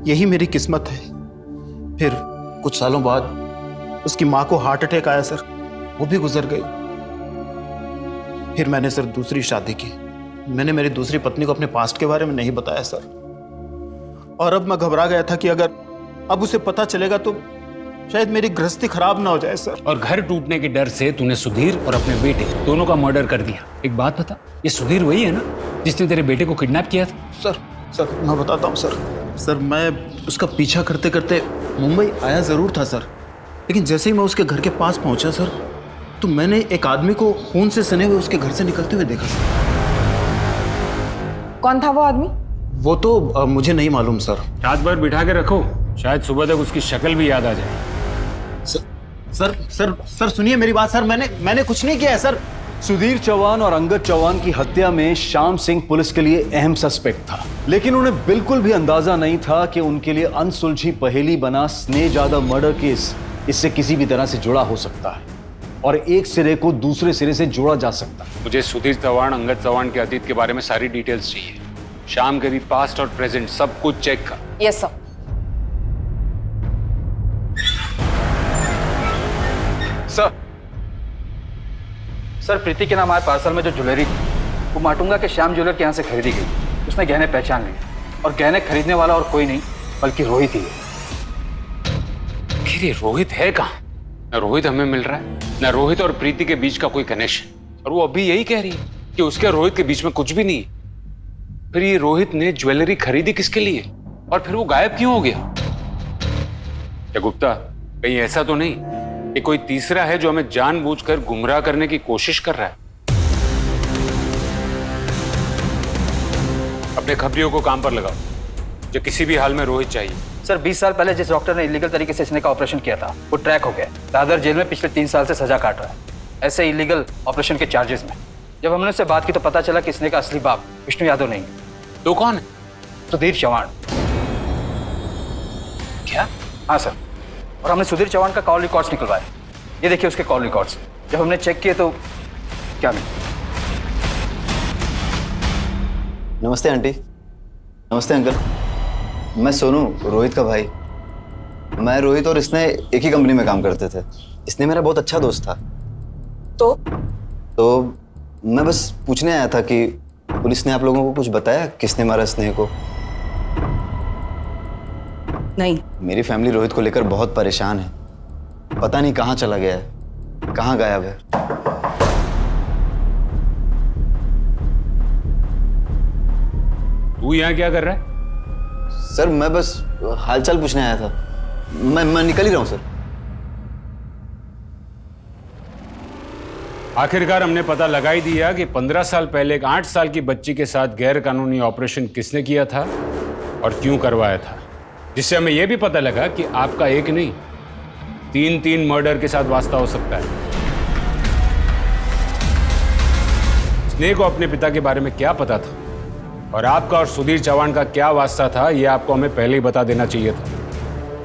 [SPEAKER 15] यही मेरी किस्मत है। फिर कुछ सालों बाद उसकी माँ को हार्ट अटैक आया सर, वो भी गुजर गई। फिर मैंने सर दूसरी शादी की। मैंने मेरी दूसरी पत्नी को अपने पास्ट के बारे में नहीं बताया सर, और अब मैं घबरा गया था कि अगर अब उसे पता चलेगा तो शायद मेरी गृहस्थी खराब ना हो जाए सर।
[SPEAKER 2] और घर टूटने के डर से तूने सुधीर और अपने बेटे दोनों का मर्डर कर दिया। एक बात बता, ये सुधीर वही है ना जिसने तेरे बेटे को किडनैप किया था?
[SPEAKER 15] सर मैं बताता हूँ सर मैं उसका पीछा करते करते मुंबई आया जरूर था सर, लेकिन जैसे ही मैं उसके घर के पास पहुंचा सर, तो मैंने एक आदमी को खून से सने हुए उसके घर से निकलते हुए देखा सर।
[SPEAKER 3] कौन था वो आदमी?
[SPEAKER 15] वो तो मुझे नहीं मालूम सर।
[SPEAKER 2] रात भर बिठा के रखो, शायद सुबह तक उसकी शक्ल भी याद आ जाए।
[SPEAKER 15] सर सुनिए मेरी बात सर, मैंने कुछ नहीं किया है सर।
[SPEAKER 5] सुधीर चौहान और अंगद चौहान की हत्या में श्याम सिंह पुलिस के लिए अहम सस्पेक्ट था, लेकिन उन्हें बिल्कुल भी अंदाजा नहीं था कि उनके लिए अनसुलझी पहेली बना स्नेह जाधव मर्डर केस इससे किसी भी तरह से जुड़ा हो सकता है और एक सिरे को दूसरे सिरे से जोड़ा जा सकता है।
[SPEAKER 2] मुझे सुधीर चौहान, अंगद चौहान के अतीत के बारे में सारी डिटेल्स चाहिए। शाम के भी पास्ट और प्रेजेंट सब कुछ चेक कर।
[SPEAKER 3] Yes sir.
[SPEAKER 4] सर प्रीति के नाम आए पार्सल में जो ज्वेलरी वो माटुंगा के श्याम ज्वेलर के यहाँ से खरीदी गई। उसने गहने पहचान लिए और गहने खरीदने वाला और कोई नहीं बल्कि रोहित ही है।
[SPEAKER 2] फिर ये रोहित है कहाँ? न रोहित हमें मिल रहा है, न रोहित और प्रीति के बीच का कोई कनेक्शन, और वो अभी यही कह रही है कि उसके और रोहित के बीच में कुछ भी नहीं है। फिर ये रोहित ने ज्वेलरी खरीदी किसके लिए और फिर वो गायब क्यों हो गया? क्या गुप्ता कहीं ऐसा तो नहीं कि कोई तीसरा है जो हमें जानबूझकर गुमराह करने की कोशिश कर रहा है? अपने खबरियों को काम पर लगाओ, जो किसी भी हाल में रोहित चाहिए।
[SPEAKER 4] सर 20 साल पहले जिस डॉक्टर ने इलीगल तरीके से स्नेह का ऑपरेशन किया था वो ट्रैक हो गया। दादर जेल में पिछले 3 साल से सजा काट रहा है, ऐसे इलीगल ऑपरेशन के चार्जेस में। जब हमने उससे बात की तो पता चला कि स्नेह का असली बाप विष्णु यादव नहीं है।
[SPEAKER 2] तो कौन है?
[SPEAKER 4] सुधीर चौहान।
[SPEAKER 2] क्या?
[SPEAKER 4] हाँ सर, और हमने सुधीर चौहान का कॉल रिकॉर्ड्स निकलवाए। ये देखिए उसके कॉल रिकॉर्ड्स। जब हमने चेक किए तो क्या नहीं।
[SPEAKER 13] नमस्ते आंटी। नमस्ते अंकल। मैं सोनू, रोहित का भाई। मैं रोहित और इसने एक ही कंपनी में काम करते थे। इसने मेरा बहुत अच्छा दोस्त था। तो मैं बस पूछने आया था कि पुलिस ने आप लोगों को कुछ बताया किसने मारा स्नेह को?
[SPEAKER 6] नहीं।
[SPEAKER 13] मेरी फैमिली रोहित को लेकर बहुत परेशान है। पता नहीं कहाँ चला गया है, कहाँ गायब है।
[SPEAKER 2] तू यहाँ क्या कर रहा है?
[SPEAKER 13] सर मैं बस हालचाल पूछने आया था। मैं निकल ही रहा हूँ सर।
[SPEAKER 2] आखिरकार हमने पता लगा ही दिया कि 15 साल पहले एक 8 साल की बच्ची के साथ गैर कानूनी ऑपरेशन किसने किया था और क्यों करवाया था, जिससे हमें यह भी पता लगा कि आपका एक नहीं 3 मर्डर के साथ वास्ता हो सकता है। स्नेह को अपने पिता के बारे में क्या पता था और आपका और सुधीर चौहान का क्या वास्ता था, यह आपको हमें पहले ही बता देना चाहिए था,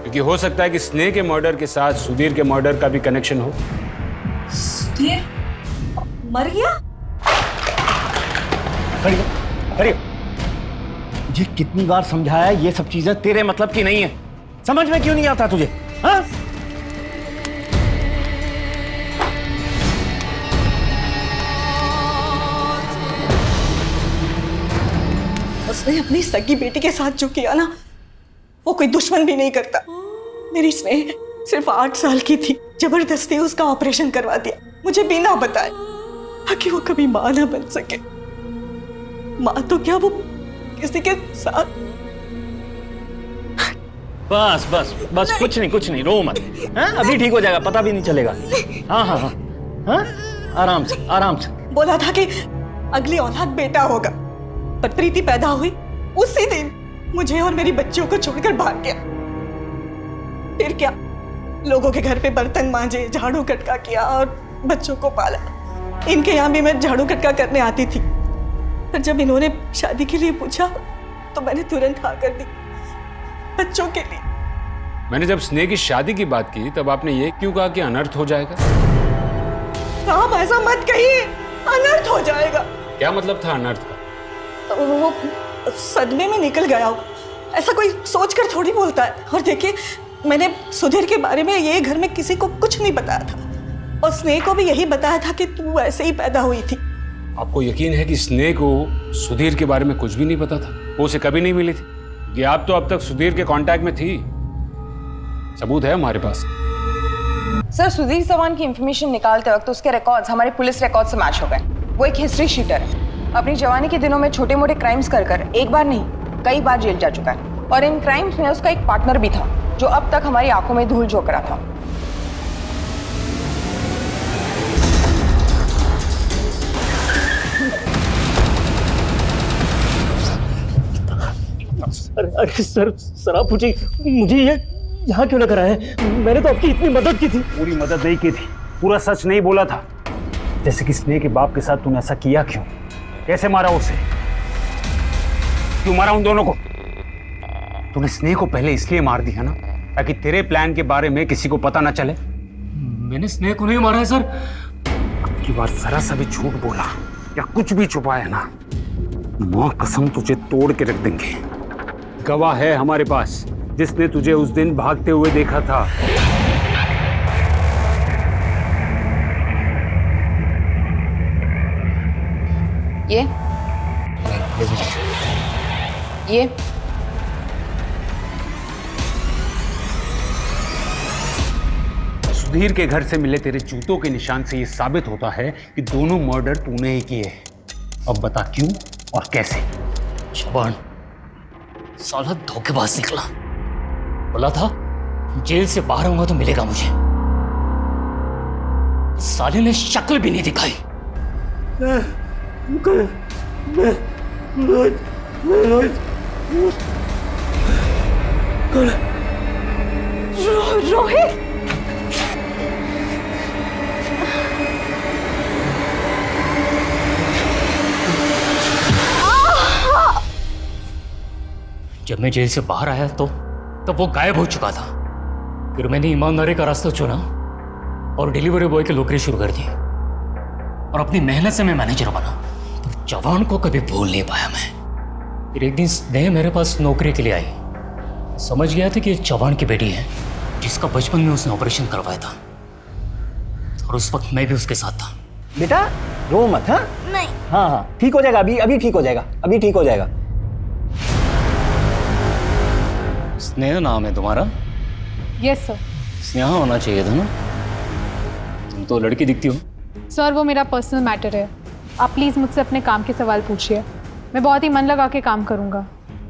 [SPEAKER 2] क्योंकि हो सकता है कि स्नेह के मर्डर के साथ सुधीर के मर्डर का भी कनेक्शन हो।
[SPEAKER 6] सुधीर मर गया?
[SPEAKER 15] अरे ये कितनी बार समझाया, ये सब चीजें तेरे मतलब की नहीं है। समझ में क्यों नहीं आता तुझे? हाँ?
[SPEAKER 6] उसने अपनी सगी बेटी के साथ जो किया ना, वो कोई दुश्मन भी नहीं करता। मेरी स्नेह सिर्फ 8 साल की थी, जबरदस्ती उसका ऑपरेशन करवा दिया, मुझे बिना बताए, ताकि वो कभी मां ना बन सके। मां तो क्या, वो किसी के साथ।
[SPEAKER 15] बस बस बस, कुछ नहीं, रो मत। हाँ, अभी ठीक हो जाएगा, पता भी नहीं चलेगा। हाँ हाँ हाँ हाँ, आराम से।
[SPEAKER 6] बोला था कि अगली औलाद बेटा होगा, पर प्रीति पैदा हुई उसी दिन मुझे और मेरी बच्चियों को छोड़कर भाग गया। फिर क्या, लोगों के घर पे बर्तन मांजे, झाड़ू कटका किया और बच्चों को पाला। इनके यहाँ भी मैं झाड़ू कटका करने आती थी, पर जब इन्होंने शादी के लिए पूछा तो मैंने तुरंत हाँ कर दी, बच्चों के लिए।
[SPEAKER 2] मैंने जब स्नेह की शादी की बात की तब आपने ये क्यों कहा कि अनर्थ हो जाएगा?
[SPEAKER 6] राम, ऐसा मत कहिए, अनर्थ हो जाएगा।
[SPEAKER 2] क्या मतलब था अनर्थ का?
[SPEAKER 6] तो वो सदमे में निकल गया होगा, ऐसा कोई सोचकर थोड़ी बोलता है। और देखिए, मैंने सुधीर के बारे में ये घर में किसी को कुछ नहीं बताया था, और स्नेह को भी यही बताया था कि तू ऐसे ही पैदा हुई थी।
[SPEAKER 2] आपको यकीन है कि स्नेह को सुधीर के बारे में कुछ भी नहीं पता था? वो उसे कभी नहीं मिली थी? कि आप तो अब तक सुधीर के कांटेक्ट में थी, सबूत है हमारे पास।
[SPEAKER 3] सर, सुधीर चौहान की इंफॉर्मेशन निकालते वक्त उसके रिकॉर्ड्स हमारे पुलिस रिकॉर्ड से मैच हो गए। वो एक हिस्ट्री शीटर है, अपनी जवानी के दिनों में छोटे मोटे क्राइम्स कर एक बार नहीं कई बार जेल जा चुका है, और इन क्राइम्स में उसका एक पार्टनर भी था जो अब तक हमारी आंखों में धूल झोंक रहा था।
[SPEAKER 15] अरे सर आप मुझे ये यहाँ क्यों लग रहा है? मैंने तो आपकी इतनी मदद की थी।
[SPEAKER 2] पूरी मदद नहीं की थी, पूरा सच नहीं बोला था। जैसे कि स्नेह के बाप के साथ तूने ऐसा किया क्यों? कैसे मारा उसे? क्यों मारा उन दोनों को? तूने स्नेह को पहले इसलिए मार दिया ना ताकि तेरे प्लान के बारे में किसी को पता ना चले।
[SPEAKER 10] मैंने स्नेह को नहीं मारा है सर।
[SPEAKER 2] अब की बार जरा सा भी झूठ बोला या कुछ भी छुपाया ना, मां कसम तुझे तोड़ के रख देंगे। गवाह है हमारे पास जिसने तुझे उस दिन भागते हुए देखा था।
[SPEAKER 3] ये
[SPEAKER 2] सुधीर के घर से मिले तेरे जूतों के निशान से यह साबित होता है कि दोनों मर्डर तूने ही किए हैं। अब बता क्यों और कैसे?
[SPEAKER 10] जवान साला धोखेबाज निकला। बोला था जेल से बाहर आऊंगा तो मिलेगा मुझे, साले ने शक्ल भी नहीं दिखाई।
[SPEAKER 8] रोहित,
[SPEAKER 10] जब मैं जेल से बाहर आया तो तब वो गायब हो चुका था। फिर मैंने ईमानदारी का रास्ता चुना और डिलीवरी बॉय की नौकरी शुरू कर दी, और अपनी मेहनत से मैं मैनेजर बना। पर जवान को कभी भूल नहीं पाया मैं। फिर एक दिन स्नेह मेरे पास नौकरी के लिए आई। समझ गया था कि ये जवान की बेटी है जिसका बचपन में उसने ऑपरेशन करवाया था, और उस वक्त मैं भी उसके साथ था।
[SPEAKER 15] बेटा रो मत। हाँ
[SPEAKER 6] नहीं,
[SPEAKER 15] हाँ ठीक हो जाएगा, अभी ठीक हो जाएगा, अभी ठीक हो जाएगा।
[SPEAKER 10] स्नेहा नाम है तुम्हारा?
[SPEAKER 12] Yes sir.
[SPEAKER 10] स्नेहा होना चाहिए था ना, तुम तो लड़की दिखती हो।
[SPEAKER 12] सर वो मेरा पर्सनल मैटर है, आप प्लीज़ मुझसे अपने काम के सवाल पूछिए। मैं बहुत ही मन लगा के काम करूँगा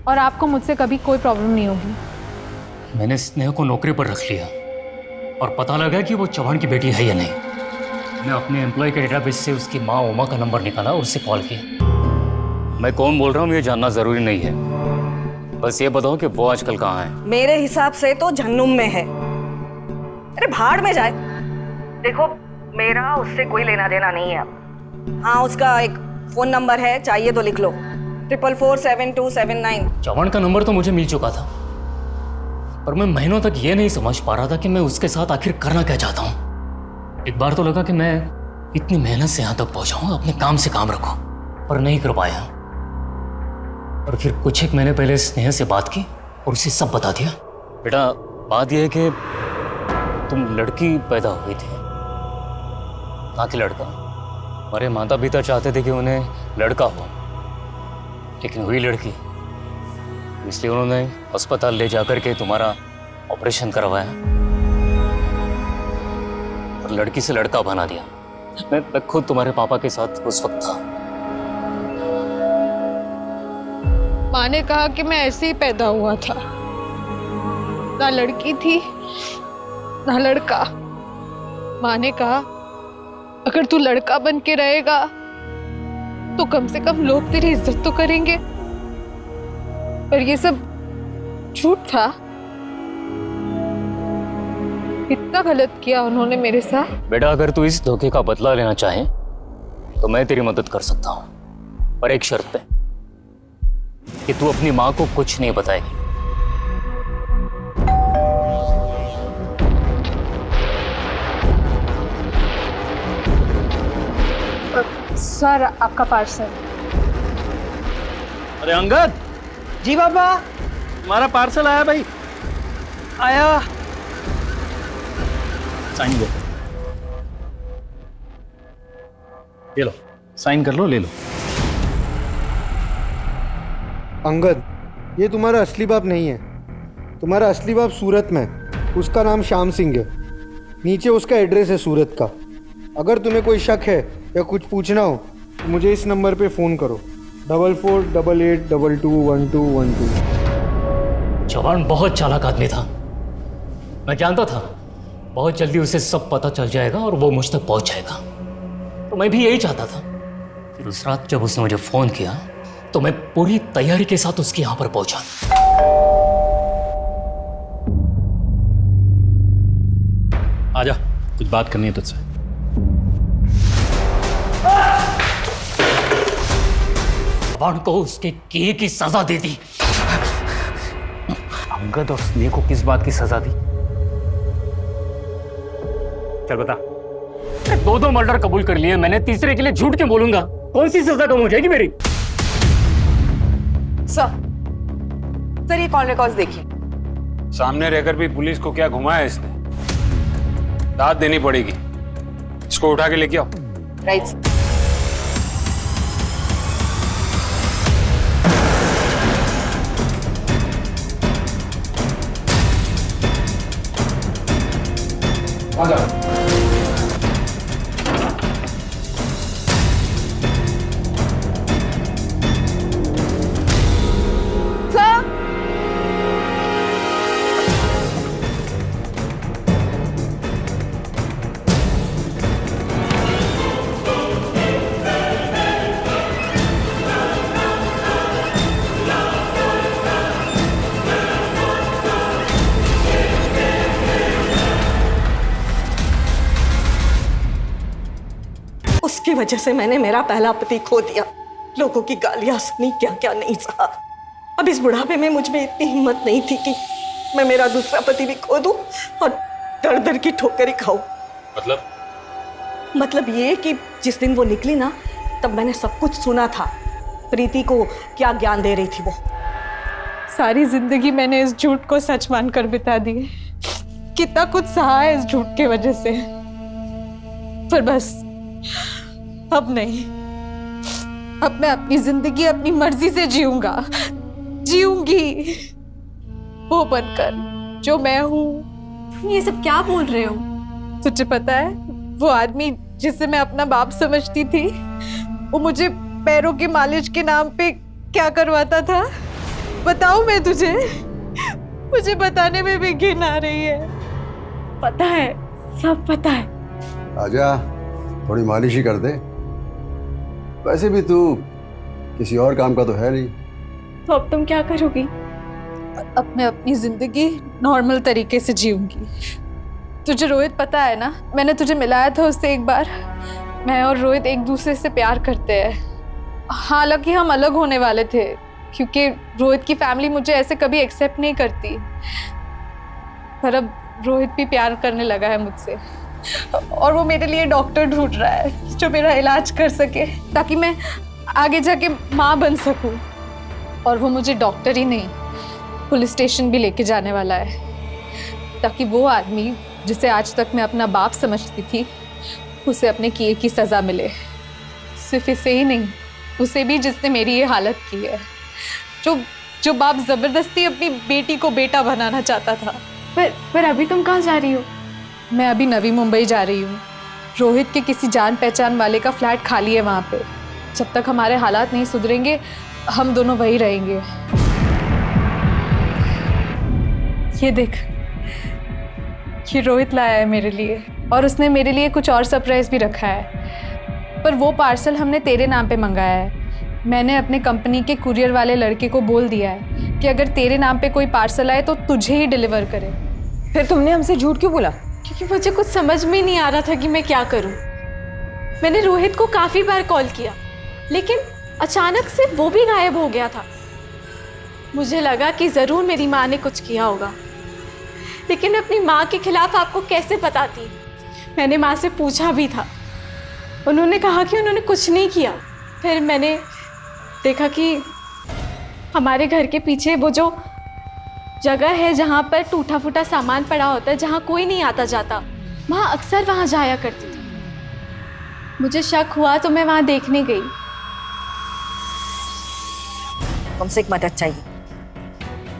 [SPEAKER 12] और आपको मुझसे कभी कोई प्रॉब्लम नहीं होगी।
[SPEAKER 10] मैंने स्नेहा को नौकरी पर रख लिया और पता लगा कि वो चौहान की बेटी है या नहीं। मैं अपने एम्प्लॉय के डेटाबेस से उसकी माँ उमा का नंबर निकाला और उससे कॉल किया। मैं कौन बोल रहा हूँ ये जानना ज़रूरी नहीं है, बस ये बताओ कि वो आजकल कहाँ है।
[SPEAKER 6] मेरे हिसाब से तो जहन्नुम में है। अरे भाड़ में जाए। देखो मेरा उससे कोई लेना देना नहीं है अब। हाँ, उसका एक फोन नंबर है, चाहिए तो लिख लो, 44472779।
[SPEAKER 10] चौहान का नंबर तो मुझे मिल चुका था, पर मैं महीनों तक ये नहीं समझ पा रहा था कि मैं उसके साथ आखिर करना क्या चाहता हूँ। एक बार तो लगा कि मैं इतनी मेहनत से यहाँ तक पहुँचा हूँ, अपने काम से काम रखो, पर नहीं कर पाया। और फिर कुछ एक महीने पहले स्नेहा से बात की और उसे सब बता दिया। बेटा बात यह है कि तुम लड़की पैदा हुई थी ना कि लड़का। हमारे माता पिता चाहते थे कि उन्हें लड़का हो, लेकिन हुई लड़की। इसलिए उन्होंने अस्पताल ले जाकर के तुम्हारा ऑपरेशन करवाया और लड़की से लड़का बना दिया। मैं खुद तुम्हारे पापा के साथ उस वक्त था।
[SPEAKER 1] माँ ने कहा कि मैं ऐसे ही पैदा हुआ था, ना लड़की थी ना लड़का। माँ ने कहा अगर तू लड़का बन के रहेगा तो कम से कम लोग तेरी इज्जत तो करेंगे। पर ये सब झूठ था। इतना गलत किया उन्होंने मेरे साथ।
[SPEAKER 10] बेटा, अगर तू इस धोखे का बदला लेना चाहे तो मैं तेरी मदद कर सकता हूं, पर एक शर्त पे कि तू अपनी मां को कुछ नहीं बताएगी।
[SPEAKER 12] सर, आपका पार्सल।
[SPEAKER 15] अरे अंगद।
[SPEAKER 16] जी पापा।
[SPEAKER 15] तुम्हारा पार्सल आया भाई।
[SPEAKER 16] आया।
[SPEAKER 5] साइन दो, ये लो, साइन कर लो, ले लो।
[SPEAKER 18] अंगद, ये तुम्हारा असली बाप नहीं है। तुम्हारा असली बाप सूरत में, उसका नाम श्याम सिंह है। नीचे उसका एड्रेस है सूरत का। अगर तुम्हें कोई शक है या कुछ पूछना हो तो मुझे इस नंबर पे फ़ोन करो, 4488221212।
[SPEAKER 10] जवान बहुत चालाक आदमी था। मैं जानता था बहुत जल्दी उसे सब पता चल जाएगा और वो मुझ तक पहुंच जाएगा। तो मैं भी यही चाहता था। फिर उस रात जब उसने मुझे फोन किया तो मैं पूरी तैयारी के साथ उसके यहां पर पहुंचा।
[SPEAKER 5] आजा, कुछ बात करनी है तुझसे।
[SPEAKER 10] जवान को उसके किए की सजा दे दी।
[SPEAKER 11] अंगद और स्नेह को किस बात की सजा दी? चल बता।
[SPEAKER 10] दो मर्डर कबूल कर लिए मैंने, तीसरे के लिए झूठ क्यों बोलूंगा? कौन सी सजा कम हो जाएगी मेरी?
[SPEAKER 3] सर ये कॉल रिकॉर्ड्स देखिए।
[SPEAKER 2] सामने रहकर भी पुलिस को क्या घुमाया इसने? दाद देनी पड़ेगी। इसको उठा के लेके आओ।
[SPEAKER 3] राइट।
[SPEAKER 2] आ जाओ।
[SPEAKER 6] उसकी वजह से मैंने मेरा पहला पति खो दिया, लोगों की गालियां सुनी, क्या क्या नहीं सहा। अब इस बुढ़ापे में मुझ में इतनी हिम्मत नहीं थी कि मैं मेरा दूसरा पति भी खो दूं और दर दर की ठोकर ही खाऊं। मतलब ये कि जिस दिन वो निकली ना, तब मैंने सब कुछ सुना था। प्रीति को क्या ज्ञान दे रही थी वो।
[SPEAKER 1] सारी जिंदगी मैंने इस झूठ को सच मानकर बिता दी। कितना कुछ सहा है इस झूठ के वजह से। पर बस अब नहीं। अब मैं अपनी जिंदगी अपनी मर्जी से जीऊंगी, वो बनकर जो मैं हूं।
[SPEAKER 8] ये सब क्या बोल रहे हो?
[SPEAKER 1] तुझे पता है वो आदमी जिसे मैं अपना बाप समझती थी, वो मुझे पैरों की मालिश के नाम पे क्या करवाता था? बताऊं मैं तुझे? मुझे बताने में भी घिन आ रही है।
[SPEAKER 8] पता है, सब पता है।
[SPEAKER 7] आजा, थोड़ी मालिश ही कर दे। वैसे भी तू किसी और काम का तो है नहीं।
[SPEAKER 8] तो अब तुम क्या करोगी?
[SPEAKER 1] अब मैं अपनी जिंदगी नॉर्मल तरीके से जीऊंगी। तुझे रोहित पता है ना, मैंने तुझे मिलाया था उससे एक बार। मैं और रोहित एक दूसरे से प्यार करते हैं। हालांकि हम अलग होने वाले थे क्योंकि रोहित की फैमिली मुझे ऐसे कभी एक्सेप्ट नहीं करती। पर अब रोहित भी प्यार करने लगा है मुझसे और वो मेरे लिए डॉक्टर ढूंढ रहा है जो मेरा इलाज कर सके ताकि मैं आगे जाके माँ बन सकूं। और वो मुझे डॉक्टर ही नहीं, पुलिस स्टेशन भी लेके जाने वाला है ताकि वो आदमी जिसे आज तक मैं अपना बाप समझती थी, उसे अपने किए की सज़ा मिले। सिर्फ इसे ही नहीं, उसे भी जिसने मेरी ये हालत की है, जो बाप जबरदस्ती अपनी बेटी को बेटा बनाना चाहता था।
[SPEAKER 8] पर अभी तुम कहाँ जा रही हो?
[SPEAKER 1] मैं अभी नवी मुंबई जा रही हूँ। रोहित के किसी जान पहचान वाले का फ्लैट खाली है वहाँ पे। जब तक हमारे हालात नहीं सुधरेंगे हम दोनों वहीं रहेंगे। ये देख, ये रोहित लाया है मेरे लिए, और उसने मेरे लिए कुछ और सरप्राइज भी रखा है। पर वो पार्सल हमने तेरे नाम पे मंगाया है। मैंने अपने कंपनी के कुरियर वाले लड़के को बोल दिया है कि अगर तेरे नाम पे कोई पार्सल आए तो तुझे ही डिलीवर करे।
[SPEAKER 3] फिर तुमने हमसे झूठ क्यों बोला?
[SPEAKER 8] क्योंकि मुझे कुछ समझ में नहीं आ रहा था कि मैं क्या करूं। मैंने रोहित को काफ़ी बार कॉल किया, लेकिन अचानक से वो भी गायब हो गया था। मुझे लगा कि ज़रूर मेरी माँ ने कुछ किया होगा, लेकिन मैं अपनी माँ के खिलाफ आपको कैसे बताती। मैंने माँ से पूछा भी था, उन्होंने कहा कि उन्होंने कुछ नहीं किया। फिर मैंने देखा कि हमारे घर के पीछे वो जो जगह है जहाँ पर टूटा फूटा सामान पड़ा होता है, जहाँ कोई नहीं आता जाता, वहाँ अक्सर वहाँ जाया करती थी। मुझे शक हुआ तो मैं वहाँ देखने गई।
[SPEAKER 6] तुमसे एक मदद चाहिए।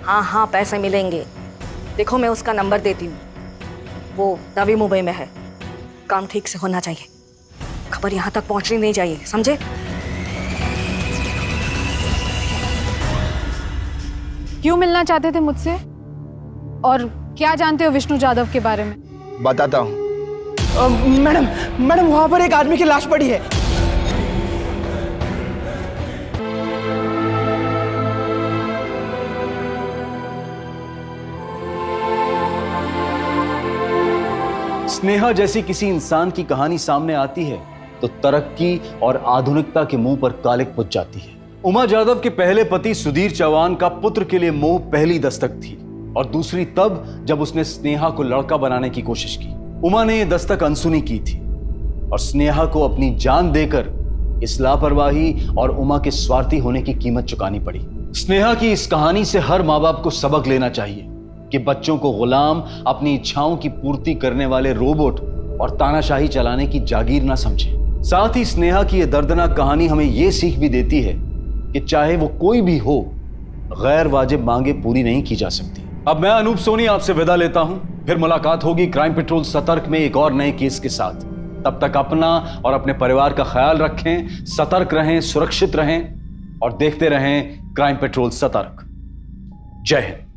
[SPEAKER 6] हाँ, पैसे मिलेंगे। देखो, मैं उसका नंबर देती हूँ, वो नवी मुंबई में है। काम ठीक से होना चाहिए, खबर यहाँ तक पहुँचनी नहीं चाहिए, समझे?
[SPEAKER 12] क्यों मिलना चाहते थे मुझसे, और क्या जानते हो विष्णु जाधव के बारे में?
[SPEAKER 15] बताता हूँ।
[SPEAKER 16] मैडम वहाँ पर एक आदमी की लाश पड़ी है।
[SPEAKER 5] स्नेहा जैसी किसी इंसान की कहानी सामने आती है तो तरक्की और आधुनिकता के मुंह पर कालिक पुज जाती है। उमा जाधव के पहले पति सुधीर चौहान का पुत्र के लिए मोह पहली दस्तक थी, और दूसरी तब जब उसने स्नेहा को लड़का बनाने की कोशिश की। उमा ने यह दस्तक अनसुनी की थी और स्नेहा को अपनी जान देकर इस लापरवाही और उमा के स्वार्थी होने की कीमत चुकानी पड़ी। स्नेहा की इस कहानी से हर माँ बाप को सबक लेना चाहिए कि बच्चों को गुलाम, अपनी इच्छाओं की पूर्ति करने वाले रोबोट और तानाशाही चलाने की जागीर ना समझें। साथ ही स्नेहा की यह दर्दनाक कहानी हमें यह सीख भी देती है कि चाहे वो कोई भी हो, गैर वाजिब मांगे पूरी नहीं की जा सकती। अब मैं अनूप सोनी आपसे विदा लेता हूं, फिर मुलाकात होगी क्राइम पेट्रोल सतर्क में एक और नए केस के साथ। तब तक अपना और अपने परिवार का ख्याल रखें, सतर्क रहें, सुरक्षित रहें और देखते रहें क्राइम पेट्रोल सतर्क। जय हिंद।